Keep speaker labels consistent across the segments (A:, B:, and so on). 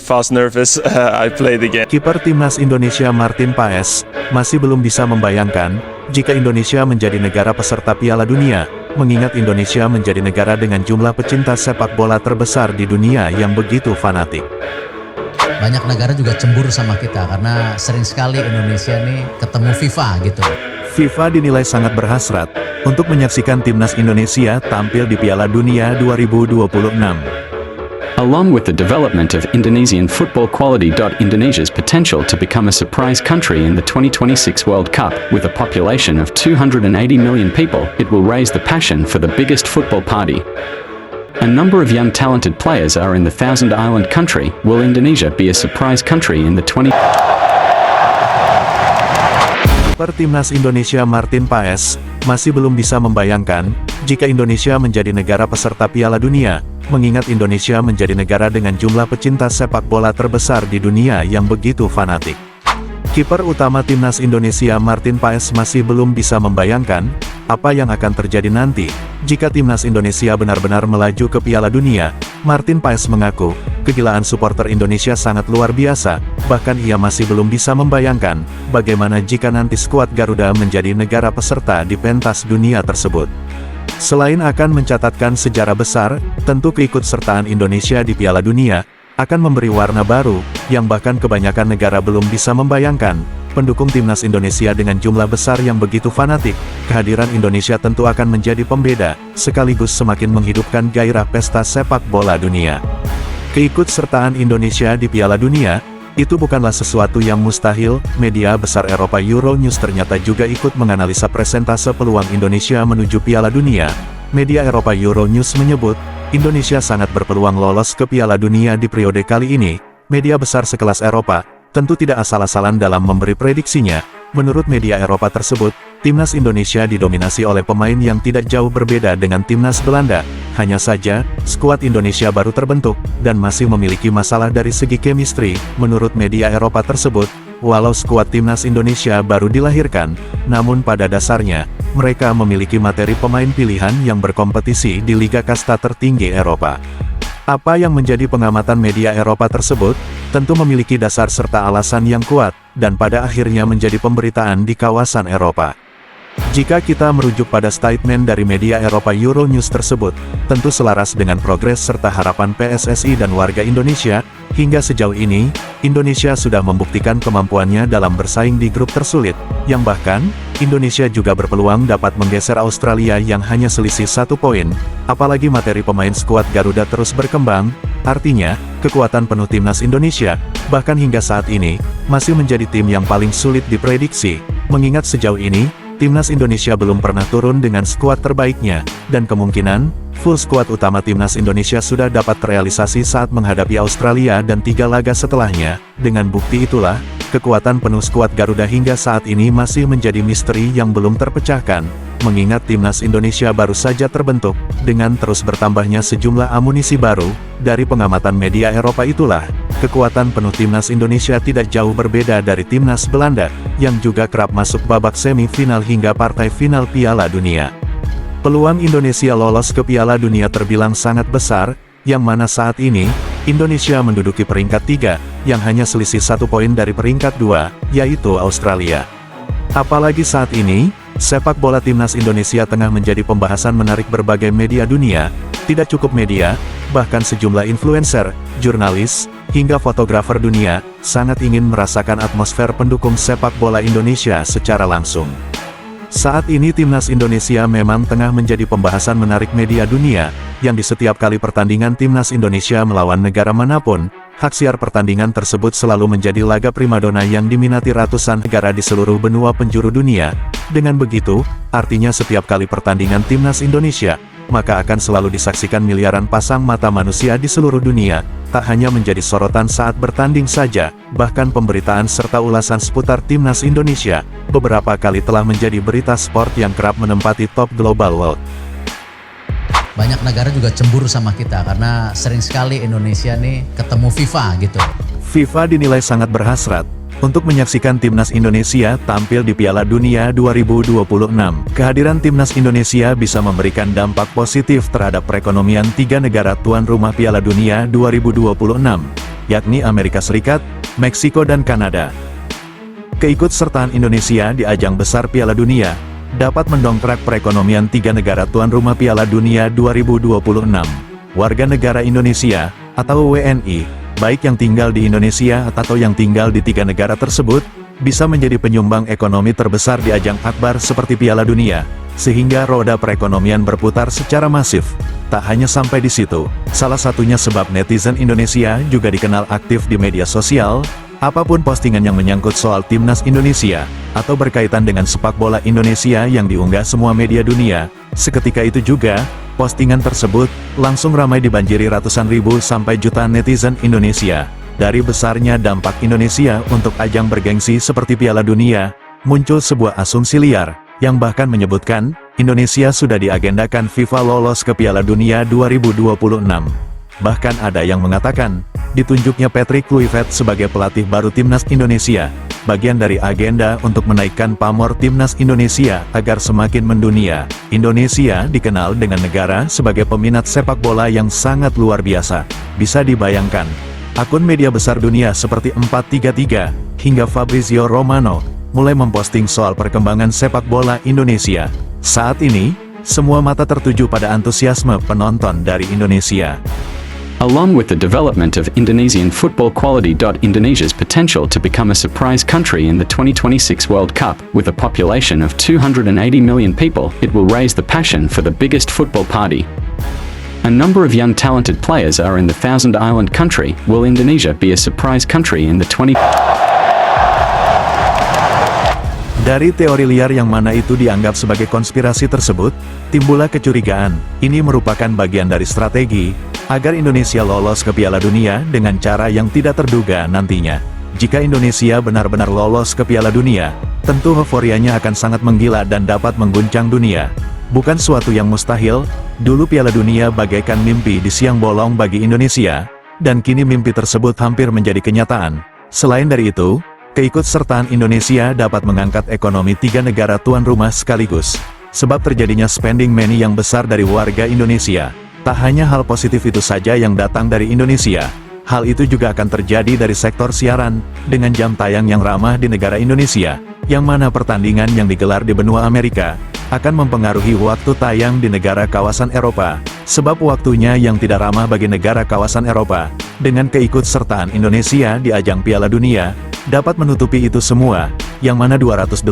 A: fast nervous. I play the game.
B: Kiper timnas Indonesia Martin Paes masih belum bisa membayangkan jika Indonesia menjadi negara peserta Piala Dunia, mengingat Indonesia menjadi negara dengan jumlah pecinta sepak bola terbesar di dunia yang begitu fanatik.
C: Banyak negara juga cemburu sama kita karena sering sekali Indonesia nih ketemu FIFA gitu.
B: FIFA dinilai sangat berhasrat untuk menyaksikan timnas Indonesia tampil di Piala Dunia 2026.
D: Along with the development of Indonesian football quality. Indonesia's potential to become a surprise country in the 2026 World Cup, with a population of 280 million people, it will raise the passion for the biggest football party. A number of young talented players are in the Thousand Island country. Will Indonesia be a surprise country in the
B: Kiper timnas Indonesia Martin Paes masih belum bisa membayangkan jika Indonesia menjadi negara peserta Piala Dunia, mengingat Indonesia menjadi negara dengan jumlah pecinta sepak bola terbesar di dunia yang begitu fanatik. Kiper utama timnas Indonesia Martin Paes masih belum bisa membayangkan apa yang akan terjadi nanti jika timnas Indonesia benar-benar melaju ke Piala Dunia. Martin Paes mengaku, kegilaan supporter Indonesia sangat luar biasa, bahkan ia masih belum bisa membayangkan bagaimana jika nanti skuad Garuda menjadi negara peserta di pentas dunia tersebut. Selain akan mencatatkan sejarah besar, tentu keikutsertaan Indonesia di Piala Dunia akan memberi warna baru, yang bahkan kebanyakan negara belum bisa membayangkan. Pendukung timnas Indonesia dengan jumlah besar yang begitu fanatik, kehadiran Indonesia tentu akan menjadi pembeda, sekaligus semakin menghidupkan gairah pesta sepak bola dunia. Keikutsertaan Indonesia di Piala Dunia, itu bukanlah sesuatu yang mustahil. Media besar Eropa Euronews ternyata juga ikut menganalisa presentase peluang Indonesia menuju Piala Dunia. Media Eropa Euronews menyebut, Indonesia sangat berpeluang lolos ke Piala Dunia di periode kali ini. Media besar sekelas Eropa tentu tidak asal-asalan dalam memberi prediksinya. Menurut media Eropa tersebut, timnas Indonesia didominasi oleh pemain yang tidak jauh berbeda dengan timnas Belanda. Hanya saja, skuad Indonesia baru terbentuk, dan masih memiliki masalah dari segi chemistry. Menurut media Eropa tersebut, walau skuad timnas Indonesia baru dilahirkan, namun pada dasarnya, mereka memiliki materi pemain pilihan yang berkompetisi di liga kasta tertinggi Eropa. Apa yang menjadi pengamatan media Eropa tersebut, tentu memiliki dasar serta alasan yang kuat, dan pada akhirnya menjadi pemberitaan di kawasan Eropa. Jika kita merujuk pada statement dari media Eropa Euronews tersebut, tentu selaras dengan progres serta harapan PSSI dan warga Indonesia. Hingga sejauh ini, Indonesia sudah membuktikan kemampuannya dalam bersaing di grup tersulit, yang bahkan, Indonesia juga berpeluang dapat menggeser Australia yang hanya selisih 1 poin, apalagi materi pemain skuad Garuda terus berkembang. Artinya, kekuatan penuh timnas Indonesia, bahkan hingga saat ini, masih menjadi tim yang paling sulit diprediksi, mengingat sejauh ini, timnas Indonesia belum pernah turun dengan skuad terbaiknya, dan kemungkinan, full skuad utama timnas Indonesia sudah dapat terrealisasi saat menghadapi Australia dan 3 laga setelahnya. Dengan bukti itulah, kekuatan penuh skuad Garuda hingga saat ini masih menjadi misteri yang belum terpecahkan, mengingat timnas Indonesia baru saja terbentuk, dengan terus bertambahnya sejumlah amunisi baru. Dari pengamatan media Eropa itulah, kekuatan penuh timnas Indonesia tidak jauh berbeda dari timnas Belanda, yang juga kerap masuk babak semifinal hingga partai final Piala Dunia. Peluang Indonesia lolos ke Piala Dunia terbilang sangat besar, yang mana saat ini, Indonesia menduduki peringkat 3, yang hanya selisih 1 poin dari peringkat 2, yaitu Australia. Apalagi saat ini, sepak bola timnas Indonesia tengah menjadi pembahasan menarik berbagai media dunia. Tidak cukup media, bahkan sejumlah influencer, jurnalis, hingga fotografer dunia, sangat ingin merasakan atmosfer pendukung sepak bola Indonesia secara langsung. Saat ini timnas Indonesia memang tengah menjadi pembahasan menarik media dunia, yang di setiap kali pertandingan timnas Indonesia melawan negara manapun, hak siar pertandingan tersebut selalu menjadi laga primadona yang diminati ratusan negara di seluruh benua penjuru dunia. Dengan begitu, artinya setiap kali pertandingan timnas Indonesia, maka akan selalu disaksikan miliaran pasang mata manusia di seluruh dunia. Tak hanya menjadi sorotan saat bertanding saja, bahkan pemberitaan serta ulasan seputar timnas Indonesia, beberapa kali telah menjadi berita sport yang kerap menempati top global world.
C: Banyak negara juga cemburu sama kita karena sering sekali Indonesia nih ketemu FIFA gitu.
B: FIFA dinilai sangat berhasrat untuk menyaksikan timnas Indonesia tampil di Piala Dunia 2026. Kehadiran timnas Indonesia bisa memberikan dampak positif terhadap perekonomian 3 negara tuan rumah Piala Dunia 2026, yakni Amerika Serikat, Meksiko dan Kanada. Keikutsertaan Indonesia di ajang besar Piala Dunia dapat mendongkrak perekonomian 3 negara tuan rumah Piala Dunia 2026. Warga negara Indonesia, atau WNI, baik yang tinggal di Indonesia atau yang tinggal di 3 negara tersebut, bisa menjadi penyumbang ekonomi terbesar di ajang akbar seperti Piala Dunia, sehingga roda perekonomian berputar secara masif. Tak hanya sampai di situ, salah satunya sebab netizen Indonesia juga dikenal aktif di media sosial. Apapun postingan yang menyangkut soal timnas Indonesia, atau berkaitan dengan sepak bola Indonesia yang diunggah semua media dunia, seketika itu juga, postingan tersebut langsung ramai dibanjiri ratusan ribu sampai jutaan netizen Indonesia. Dari besarnya dampak Indonesia untuk ajang bergengsi seperti Piala Dunia, muncul sebuah asumsi liar, yang bahkan menyebutkan, Indonesia sudah diagendakan FIFA lolos ke Piala Dunia 2026. Bahkan ada yang mengatakan, ditunjuknya Patrick Kluivert sebagai pelatih baru timnas Indonesia, bagian dari agenda untuk menaikkan pamor timnas Indonesia agar semakin mendunia. Indonesia dikenal dengan negara sebagai peminat sepak bola yang sangat luar biasa. Bisa dibayangkan, akun media besar dunia seperti 433, hingga Fabrizio Romano, mulai memposting soal perkembangan sepak bola Indonesia. Saat ini, semua mata tertuju pada antusiasme penonton dari Indonesia.
D: Along with the development of Indonesian football quality. Indonesia's potential to become a surprise country in the 2026 World Cup, with a population of 280 million people, it will raise the passion for the biggest football party. A number of young talented players are in the Thousand Island country. Will Indonesia be a surprise country in the
B: Dari teori liar yang mana itu dianggap sebagai konspirasi tersebut, timbullah kecurigaan, ini merupakan bagian dari strategi, agar Indonesia lolos ke Piala Dunia dengan cara yang tidak terduga nantinya. Jika Indonesia benar-benar lolos ke Piala Dunia, tentu euforianya akan sangat menggila dan dapat mengguncang dunia. Bukan suatu yang mustahil, dulu Piala Dunia bagaikan mimpi di siang bolong bagi Indonesia, dan kini mimpi tersebut hampir menjadi kenyataan. Selain dari itu, keikutsertaan Indonesia dapat mengangkat ekonomi 3 negara tuan rumah sekaligus. Sebab terjadinya spending money yang besar dari warga Indonesia. Tak hanya hal positif itu saja yang datang dari Indonesia, hal itu juga akan terjadi dari sektor siaran, dengan jam tayang yang ramah di negara Indonesia, yang mana pertandingan yang digelar di benua Amerika, akan mempengaruhi waktu tayang di negara kawasan Eropa, sebab waktunya yang tidak ramah bagi negara kawasan Eropa. Dengan keikutsertaan Indonesia di ajang Piala Dunia, dapat menutupi itu semua, yang mana 280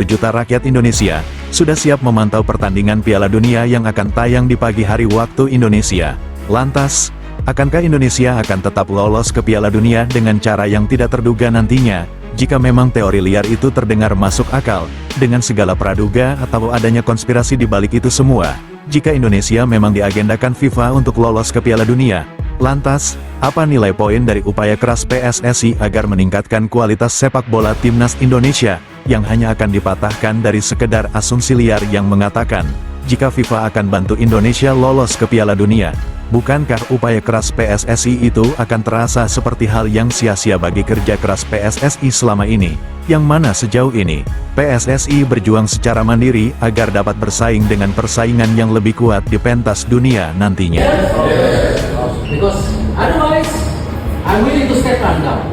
B: juta rakyat Indonesia sudah siap memantau pertandingan Piala Dunia yang akan tayang di pagi hari waktu Indonesia. Lantas, akankah Indonesia akan tetap lolos ke Piala Dunia dengan cara yang tidak terduga nantinya? Jika memang teori liar itu terdengar masuk akal, dengan segala praduga atau adanya konspirasi di balik itu semua, jika Indonesia memang diagendakan FIFA untuk lolos ke Piala Dunia, lantas, apa nilai poin dari upaya keras PSSI agar meningkatkan kualitas sepak bola timnas Indonesia, yang hanya akan dipatahkan dari sekedar asumsi liar yang mengatakan, jika FIFA akan bantu Indonesia lolos ke Piala Dunia? Bukankah upaya keras PSSI itu akan terasa seperti hal yang sia-sia bagi kerja keras PSSI selama ini, yang mana sejauh ini, PSSI berjuang secara mandiri agar dapat bersaing dengan persaingan yang lebih kuat di pentas dunia nantinya.
E: Because otherwise, I'm willing to step down.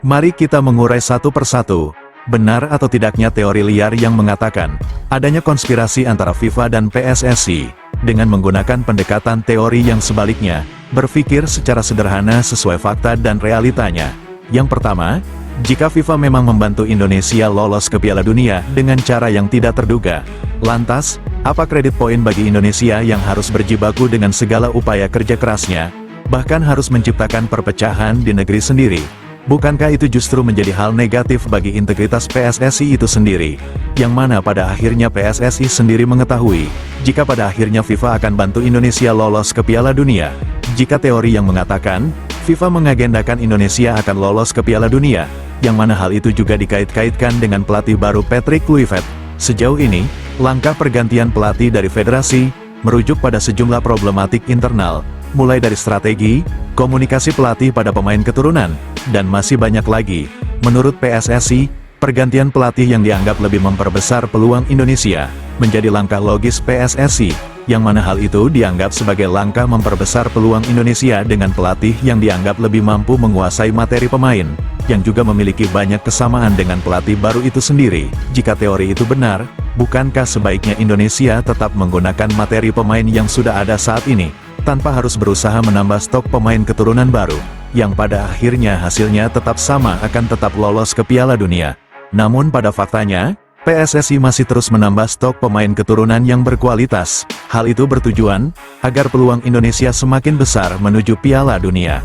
B: Mari kita mengurai satu persatu, benar atau tidaknya teori liar yang mengatakan, adanya konspirasi antara FIFA dan PSSI, dengan menggunakan pendekatan teori yang sebaliknya, berpikir secara sederhana sesuai fakta dan realitanya. Yang pertama, jika FIFA memang membantu Indonesia lolos ke Piala Dunia dengan cara yang tidak terduga, lantas, apa kredit poin bagi Indonesia yang harus berjibaku dengan segala upaya kerja kerasnya, bahkan harus menciptakan perpecahan di negeri sendiri? Bukankah itu justru menjadi hal negatif bagi integritas PSSI itu sendiri, yang mana pada akhirnya PSSI sendiri mengetahui, jika pada akhirnya FIFA akan bantu Indonesia lolos ke Piala Dunia? Jika teori yang mengatakan, FIFA mengagendakan Indonesia akan lolos ke Piala Dunia, yang mana hal itu juga dikait-kaitkan dengan pelatih baru Patrick Kluivert, sejauh ini, langkah pergantian pelatih dari federasi, merujuk pada sejumlah problematik internal, mulai dari strategi, komunikasi pelatih pada pemain keturunan, dan masih banyak lagi. Menurut PSSI, pergantian pelatih yang dianggap lebih memperbesar peluang Indonesia, menjadi langkah logis PSSI, yang mana hal itu dianggap sebagai langkah memperbesar peluang Indonesia dengan pelatih yang dianggap lebih mampu menguasai materi pemain, yang juga memiliki banyak kesamaan dengan pelatih baru itu sendiri. Jika teori itu benar, bukankah sebaiknya Indonesia tetap menggunakan materi pemain yang sudah ada saat ini, tanpa harus berusaha menambah stok pemain keturunan baru, yang pada akhirnya hasilnya tetap sama akan tetap lolos ke Piala Dunia. Namun pada faktanya, PSSI masih terus menambah stok pemain keturunan yang berkualitas. Hal itu bertujuan agar peluang Indonesia semakin besar menuju Piala Dunia.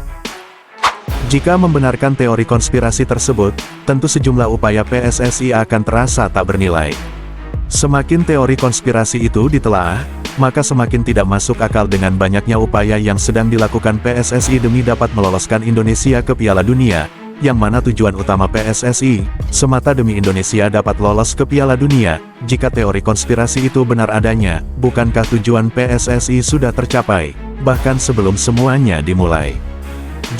B: Jika membenarkan teori konspirasi tersebut, tentu sejumlah upaya PSSI akan terasa tak bernilai. Semakin teori konspirasi itu ditelaah, maka semakin tidak masuk akal dengan banyaknya upaya yang sedang dilakukan PSSI demi dapat meloloskan Indonesia ke Piala Dunia, yang mana tujuan utama PSSI semata demi Indonesia dapat lolos ke Piala Dunia. Jika teori konspirasi itu benar adanya, bukankah tujuan PSSI sudah tercapai, bahkan sebelum semuanya dimulai?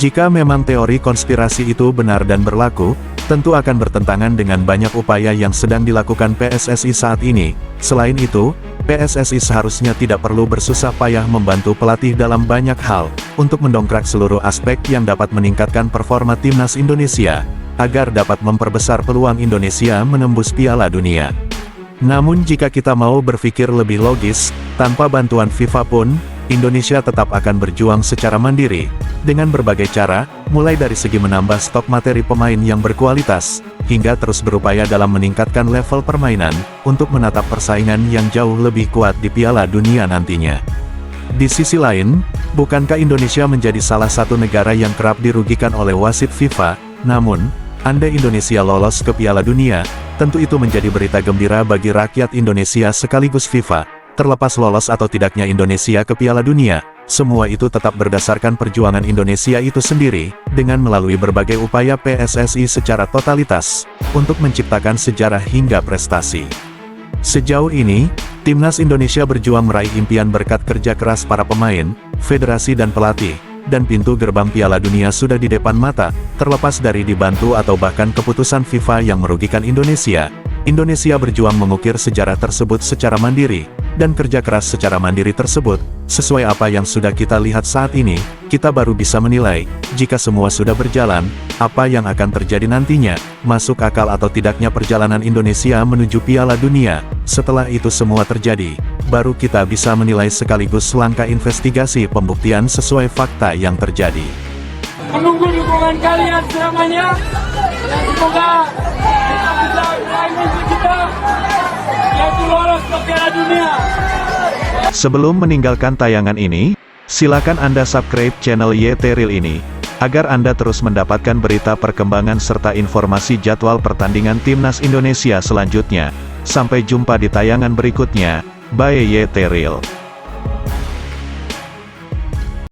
B: Jika memang teori konspirasi itu benar dan berlaku, tentu akan bertentangan dengan banyak upaya yang sedang dilakukan PSSI saat ini. Selain itu, PSSI seharusnya tidak perlu bersusah payah membantu pelatih dalam banyak hal, untuk mendongkrak seluruh aspek yang dapat meningkatkan performa timnas Indonesia, agar dapat memperbesar peluang Indonesia menembus Piala Dunia. Namun jika kita mau berpikir lebih logis, tanpa bantuan FIFA pun, Indonesia tetap akan berjuang secara mandiri, dengan berbagai cara, mulai dari segi menambah stok materi pemain yang berkualitas, hingga terus berupaya dalam meningkatkan level permainan, untuk menatap persaingan yang jauh lebih kuat di Piala Dunia nantinya. Di sisi lain, bukankah Indonesia menjadi salah satu negara yang kerap dirugikan oleh wasit FIFA? Namun, andai Indonesia lolos ke Piala Dunia, tentu itu menjadi berita gembira bagi rakyat Indonesia sekaligus FIFA. Terlepas lolos atau tidaknya Indonesia ke Piala Dunia, semua itu tetap berdasarkan perjuangan Indonesia itu sendiri, dengan melalui berbagai upaya PSSI secara totalitas, untuk menciptakan sejarah hingga prestasi. Sejauh ini, timnas Indonesia berjuang meraih impian berkat kerja keras para pemain, federasi dan pelatih, dan pintu gerbang Piala Dunia sudah di depan mata. Terlepas dari dibantu atau bahkan keputusan FIFA yang merugikan Indonesia, Indonesia berjuang mengukir sejarah tersebut secara mandiri, dan kerja keras secara mandiri tersebut, sesuai apa yang sudah kita lihat saat ini, kita baru bisa menilai, jika semua sudah berjalan, apa yang akan terjadi nantinya, masuk akal atau tidaknya perjalanan Indonesia menuju Piala Dunia. Setelah itu semua terjadi, baru kita bisa menilai sekaligus langkah investigasi pembuktian sesuai fakta yang terjadi.
F: Menunggu dukungan kalian selamanya, dan semoga kita bisa meraih mimpi kita, yaitu lolos ke Piala Dunia.
B: Sebelum meninggalkan tayangan ini, silakan Anda subscribe channel YT Real ini, agar Anda terus mendapatkan berita perkembangan serta informasi jadwal pertandingan timnas Indonesia selanjutnya. Sampai jumpa di tayangan berikutnya. Bye YT Real.